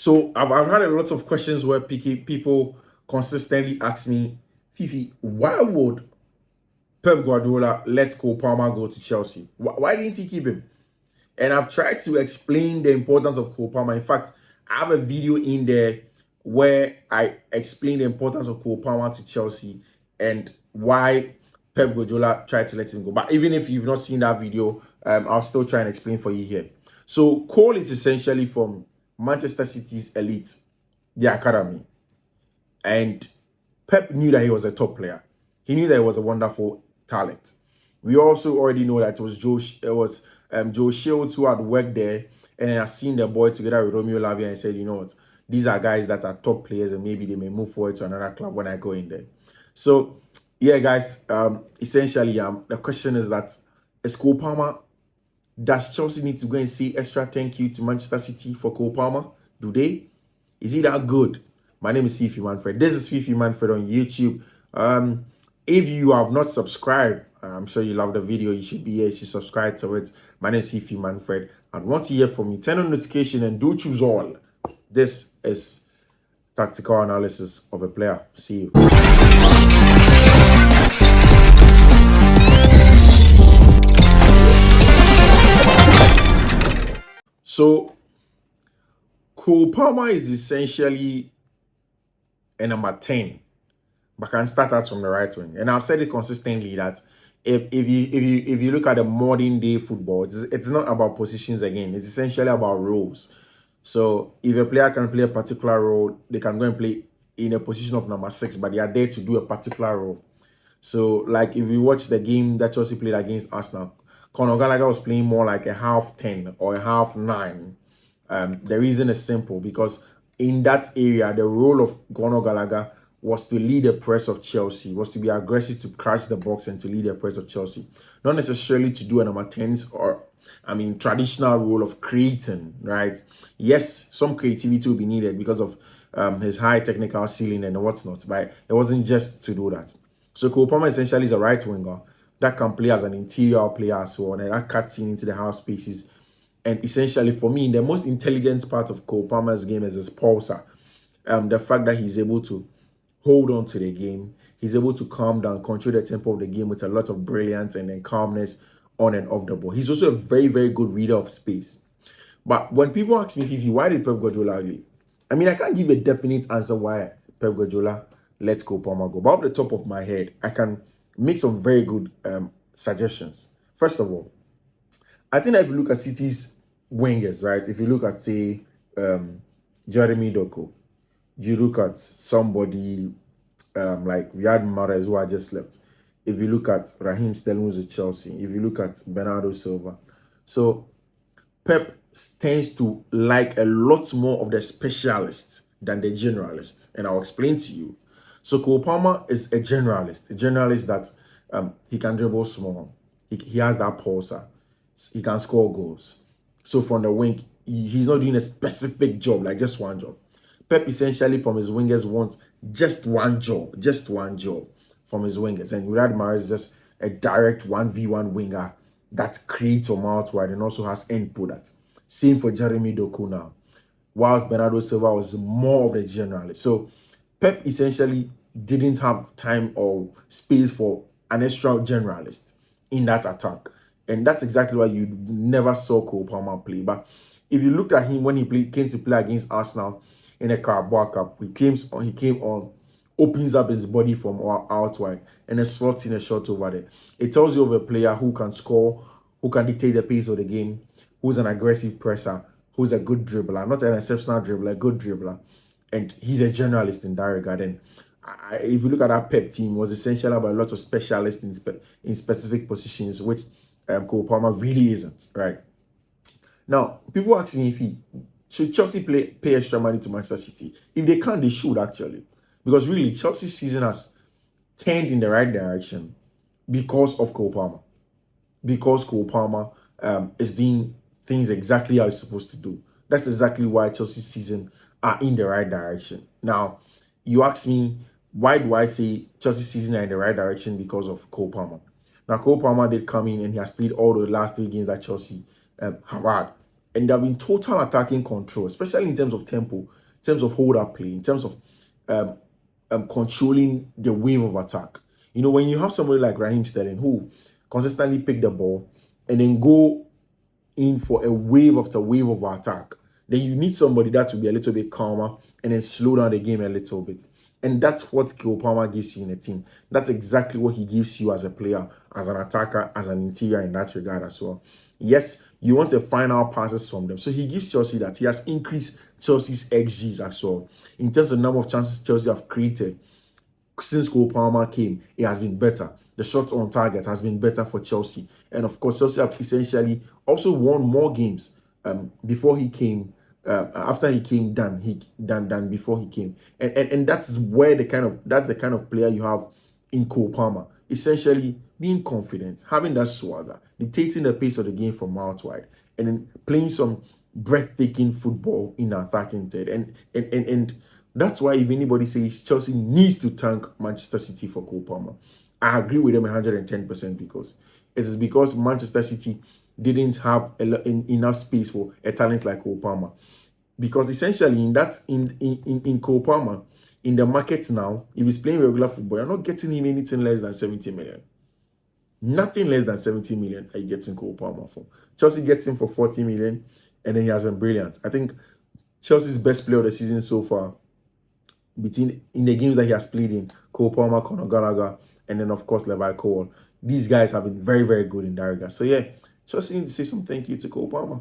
So I've had a lot of questions where people consistently ask me, Fifi, why would Pep Guardiola let Cole Palmer go to Chelsea? Why didn't he keep him? And I've tried to explain the importance of Cole Palmer. In fact, I have a video in there where I explain the importance of Cole Palmer to Chelsea and why Pep Guardiola tried to let him go. But even if you've not seen that video, I'll still try and explain for you here. So Cole is essentially from Manchester City's elite, the academy. And Pep knew that he was a top player. He knew that he was a wonderful talent. We also already know that it was Joe Shields who had worked there and had seen the boy together with Romeo Lavia and said, you know what, these are guys that are top players and maybe they may move forward to another club when I go in there. So, yeah, guys, essentially, the question is that, is Cole Palmer, does Chelsea need to go and say extra thank you to Manchester City for Cole Palmer? Do they? Is he that good? My name is Fiifi-Manfred. This is Fiifi-Manfred on YouTube. If you have not subscribed, I'm sure you love the video. You should be here. You should subscribe to it. My name is Fiifi-Manfred. And want to hear from me, turn on notification and do choose all. This is tactical analysis of a player. See you. So, Cole Palmer is essentially a number 10, but can start out from the right wing. And I've said it consistently that if you look at the modern day football, it's not about positions again. It's essentially about roles. So if a player can play a particular role, they can go and play in a position of number 6, but they are there to do a particular role. So like if you watch the game that Chelsea played against Arsenal, Conor Gallagher was playing more like a half 10 or a half 9. The reason is simple, because in that area, the role of Conor Gallagher was to lead the press of Chelsea, was to be aggressive, to crash the box and to lead the press of Chelsea. Not necessarily to do a number 10s or, traditional role of creating, right? Yes, some creativity will be needed because of his high technical ceiling and whatnot, but it wasn't just to do that. So Cole Palmer essentially is a right winger that can play as an interior player as well, and that cuts in into the half spaces. And essentially, for me, the most intelligent part of Cole Palmer's game is his pulsar. The fact that he's able to hold on to the game, he's able to calm down, control the tempo of the game with a lot of brilliance and then calmness on and off the ball. He's also a very, very good reader of space. But when people ask me, Fifi, why did Pep Guardiola leave? I can't give a definite answer why Pep Guardiola let Cole Palmer go. But off the top of my head, I can make some very good suggestions. First of all, I think that if you look at City's wingers, right? If you look at, say, Jeremy Doku, you look at somebody like Riyad Mahrez, who I just left. If you look at Raheem Sterling, who's at Chelsea. If you look at Bernardo Silva. So Pep tends to like a lot more of the specialist than the generalist. And I'll explain to you. So Cole Palmer is a generalist that he can dribble small. He has that pulsar. He can score goals. So from the wing, he's not doing a specific job, like just one job. Pep essentially from his wingers wants just one job from his wingers. And Riyad Mahrez is just a direct 1v1 winger that creates from out wide and also has end product. Same for Jeremy Doku now. Whilst Bernardo Silva was more of the generalist. So Pep essentially didn't have time or space for an extra generalist in that attack. And that's exactly why you never saw Cole Palmer play. But if you looked at him when he came to play against Arsenal in a Carabao Cup, he came on, opens up his body from out wide, and then slots in a shot over there. It tells you of a player who can score, who can dictate the pace of the game, who's an aggressive presser, who's a good dribbler, not an exceptional dribbler, a good dribbler. And he's a generalist in that regard. And if you look at that Pep team, it was essentially about a lot of specialists in specific positions, which Cole Palmer really isn't, right? Now, people ask me should Chelsea pay extra money to Manchester City? If they can't, they should actually. Because really, Chelsea's season has turned in the right direction because of Cole Palmer. Because Cole Palmer is doing things exactly how it's supposed to do. That's exactly why Chelsea's season are in the right direction. Now, you ask me, why do I say Chelsea's season are in the right direction? Because of Cole Palmer. Now, Cole Palmer did come in and he has played all the last 3 games that Chelsea have had. and they have been total attacking control, especially in terms of tempo, in terms of hold up play, in terms of um, controlling the wave of attack. You know, when you have somebody like Raheem Sterling who consistently pick the ball and then go in for a wave after wave of attack, then you need somebody that will be a little bit calmer and then slow down the game a little bit. And that's what Cole Palmer gives you in a team. That's exactly what he gives you as a player, as an attacker, as an interior in that regard as well. Yes, you want a final passes from them. So he gives Chelsea that. He has increased Chelsea's XGs as well. In terms of the number of chances Chelsea have created, since Cole Palmer came, it has been better. The shots on target has been better for Chelsea. And of course, Chelsea have essentially also won more games before he came, after he came than before he came. And that's where that's the kind of player you have in Cole Palmer. Essentially being confident, having that swagger, dictating the pace of the game from out wide, and then playing some breathtaking football in attacking third. And that's why if anybody says Chelsea needs to thank Manchester City for Cole Palmer, I agree with them 110% because it is because Manchester City didn't have enough space for a talent like Cole Palmer. Because essentially in Cole Palmer, in the market now, if he's playing regular football, you're not getting him anything less than 70 million. Nothing less than 70 million are you getting Cole Palmer for. Chelsea gets him for 40 million, and then he has been brilliant. I think Chelsea's best player of the season so far, in the games that he has played in, Cole Palmer, Conor Gallagher, and then of course Levi Cole. These guys have been very, very good in that regard. So yeah, just need to say some thank you to Cole Palmer.